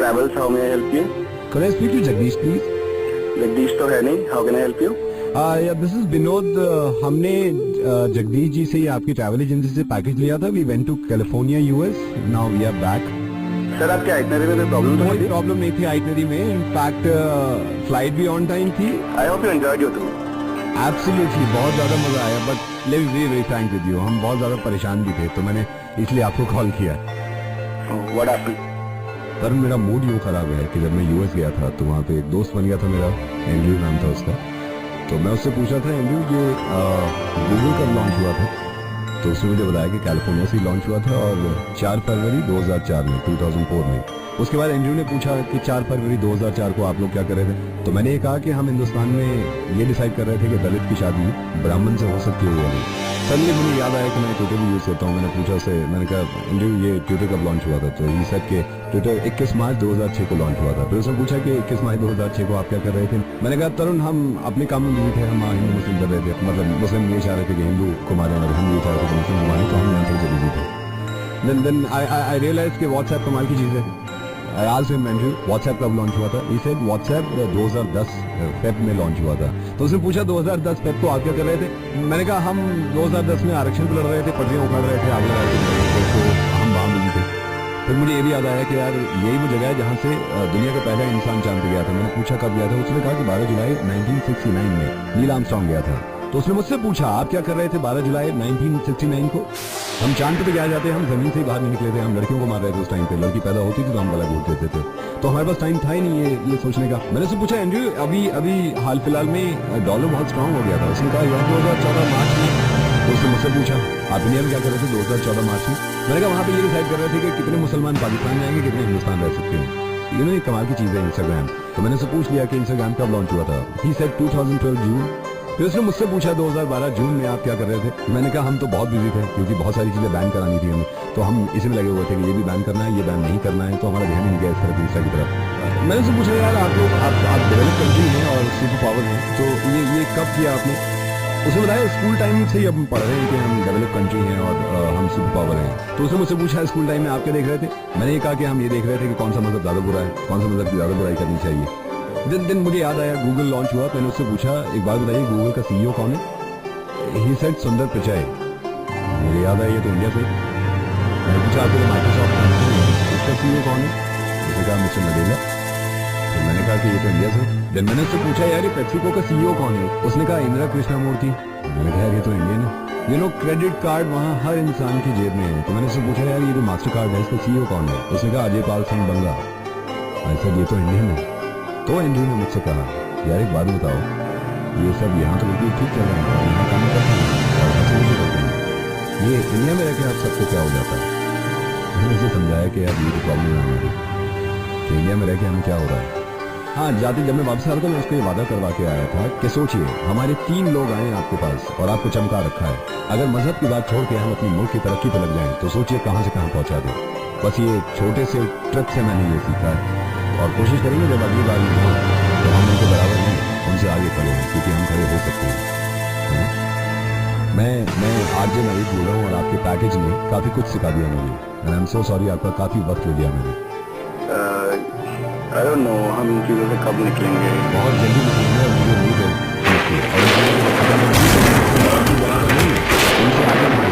Travels, how may I help you? Could I speak to Jagdish, please? Jagdish तो है नहीं, how can I help you? Yeah, this is Vinod. हमने जगदीश जी से ही आपकी travel agency से package लिया था. We went to California, US. Now we are back. Sir आपके आइटनरी में कोई प्रॉब्लम तो कोई नहीं? प्रॉब्लम नहीं थी आइटनरी में. इनफैक्ट फ्लाइट भी ऑन टाइम थी. I hope you enjoyed your tour. Absolutely बहुत ज्यादा मजा आया. But let me be very Frank with you, हम बहुत ज्यादा परेशान भी थे, तो मैंने इसलिए आपको कॉल किया. What happened? पर मेरा मूड यूँ खराब है कि जब मैं यूएस गया था तो वहाँ पे एक दोस्त बन गया था मेरा, एंड्रयू नाम था उसका. तो मैं उससे पूछा था, एंड्रयू ये गूगल कब लॉन्च हुआ था? तो उसने मुझे बताया कि कैलिफोर्निया से लॉन्च हुआ था और 4 फरवरी 2004 में, 2004 में. उसके बाद एंड्रयू ने पूछा कि 4 फरवरी 2004 को आप लोग क्या कर रहे थे? तो मैंने ये कहा कि हम हिंदुस्तान में ये डिसाइड कर रहे थे कि दलित की शादी ब्राह्मण से हो सकती है या नहीं. सडनली मुझे याद आया कि मैं ट्विटर भी यूज़ करता हूँ. मैंने पूछा उससे, मैंने कहा एंड्रयू ये ट्विटर कब लॉन्च हुआ था? तो ये सेड के ट्विटर 21 मार्च 2006 को लॉन्च हुआ था. फिर उसने पूछा कि 21 मार्च 2006 को आप क्या कर रहे थे? मैंने कहा तरुण हम अपने काम में बिजी थे, हम हिंदू मुस्लिम कर रहे थे. मतलब मुस्लिम ये चाह रहे थे कि हिंदू को मारें और हिंदू ये चाह रहे थे कि मुस्लिम को मारें, तो हम यहाँ से बिजी थे. देन आई रियलाइज कि व्हाट्सएप कमाल की चीज़ है. I asked him, Andrew, WhatsApp कब लॉन्च हुआ था? He said WhatsApp 2010 फेब में लॉन्च हुआ था. तो उसने पूछा 2010 फेब को आप क्या कर रहे थे? मैंने कहा हम 2010 में आरक्षण पर लड़ रहे थे, पटरियां उखाड़ रहे थे, आग लगा रहे थे, तो हम वहाँ मिली थे. फिर मुझे ये भी याद आया कि यार यही वो जगह है जहाँ से दुनिया का पहला इंसान चांद पे गया था. मैंने पूछा कब गया था? उसने कहा कि 12 जुलाई 1969 में नील आर्मस्ट्रांग गया था. तो उसने मुझसे पूछा आप क्या कर रहे थे 12 जुलाई 1969 को? हम चांद पे गया जाते, हम जमीन से ही बाहर नहीं निकले थे, हम लड़कियों को मार रहे थे उस टाइम पे. लड़की पैदा होती थी तो हम गला घोट देते थे. तो हमारे पास टाइम था ही नहीं ये सोचने का. मैंने उससे पूछा एंड्रयू अभी हाल फिलहाल में डॉलर बहुत स्ट्रांग हो गया था. उसने कहा यार 2014 मार्च में. तो उसने मुझसे पूछा आप इंडिया में क्या कर रहे थे 2014 मार्च में? मैंने कहा वहाँ पे ये डिसाइड कर रहे थे कि कितने मुसलमान पाकिस्तान जाएंगे, कितने हिंदुस्तान रह सकते हैं. ये ना एक कमाल की चीज़ है इंस्टाग्राम. तो मैंने उससे पूछ लिया कि इंस्टाग्राम कब लॉन्च हुआ था? ही सेड 2012 जून. फिर उसने मुझसे पूछा 2012 जून में आप क्या कर रहे थे? मैंने कहा हम तो बहुत बिजी थे क्योंकि बहुत सारी चीज़ें बैन करानी थी हमें, तो हम इसी में लगे हुए थे कि ये भी बैन करना है, ये बैन नहीं करना है. तो हमारा ध्यान ही नहीं गया इस तरफ इंस्टा की तरफ. मैंने उससे पूछा यार आप लोग आप डेवलप कंट्री हैं और सुपर पावर हैं, तो ये कब किया आपने? उसने बताया स्कूल टाइम से ही अब पढ़ रहे हैं कि हम डेवलप कंट्री हैं और हम सुपर पावर हैं. तो उसने मुझसे पूछा स्कूल टाइम में आप क्या देख रहे थे? मैंने ये कहा कि हम ये देख रहे थे कि कौन सा मजहब ज़्यादा बुरा है, कौन सा मजहब की ज़्यादा बुराई करनी चाहिए. दिन मुझे याद आया गूगल लॉन्च हुआ. मैंने उससे पूछा एक बात बताइए गूगल का सीईओ कौन है? ही सेड सुंदर पिचाई. मुझे याद आया ये तो इंडिया से. मैंने पूछा आपको माइक्रोसॉफ्ट इसका सीईओ कौन है? उसने कहा मिस्टर नडेला. तो मैंने कहा कि ये तो इंडिया से. देन मैंने उससे पूछा यार ये पेप्सिको का सीईओ कौन है? उसने कहा इंदिरा कृष्णामूर्ति. मैंने कहा ये तो इंडियन है. क्रेडिट कार्ड वहाँ हर इंसान की जेब में है. तो मैंने उससे पूछा यार ये जो मास्टर कार्ड है इसका सीईओ कौन है? उसने कहा अजय पाल सिंह बंगा. ऐसा ये तो इंडियन है. तो एंड्रयू ने मुझसे कहा यार एक बात बताओ, ये सब यहाँ तो बिल्कुल ठीक चल रहा है, यहाँ काम करते हैं और हंसी खुशी करते हैं, ये इंडिया में रह के आप सबको क्या हो जाता है? मैंने उसे समझाया कि यार ये तो प्रॉब्लम है हमारी कि इंडिया में रह के हमें क्या हो रहा है. हाँ जाते जब मैं वापस आ रहा था मैं उसको ये वादा करवा के आया था कि सोचिए हमारे 3 लोग आए आपके पास और आपको चमका रखा है. अगर मजहब की बात छोड़ के हम अपनी मुल्क की तरक्की पर लग जाएं तो सोचिए कहाँ से कहाँ पहुँचा दें. बस ये छोटे से ट्रिप से मैंने ये सीखा है और कोशिश करेंगे जब अगली बार हो तो हम उनके बराबर नहीं, उनसे आगे खड़े हैं क्योंकि हम खड़े हो सकते हैं. मैं आरजे नवीद बोल रहा हूँ और आपके पैकेज ने काफ़ी कुछ सिखा दिया मुझे. And I am so sorry, आपका काफ़ी वक्त ले लिया मैंने. आई डोंट नो हम इन चीज़ों से कब निकलेंगे. बहुत जल्दी निकलेंगे और मुझे उम्मीद है और उनसे आगे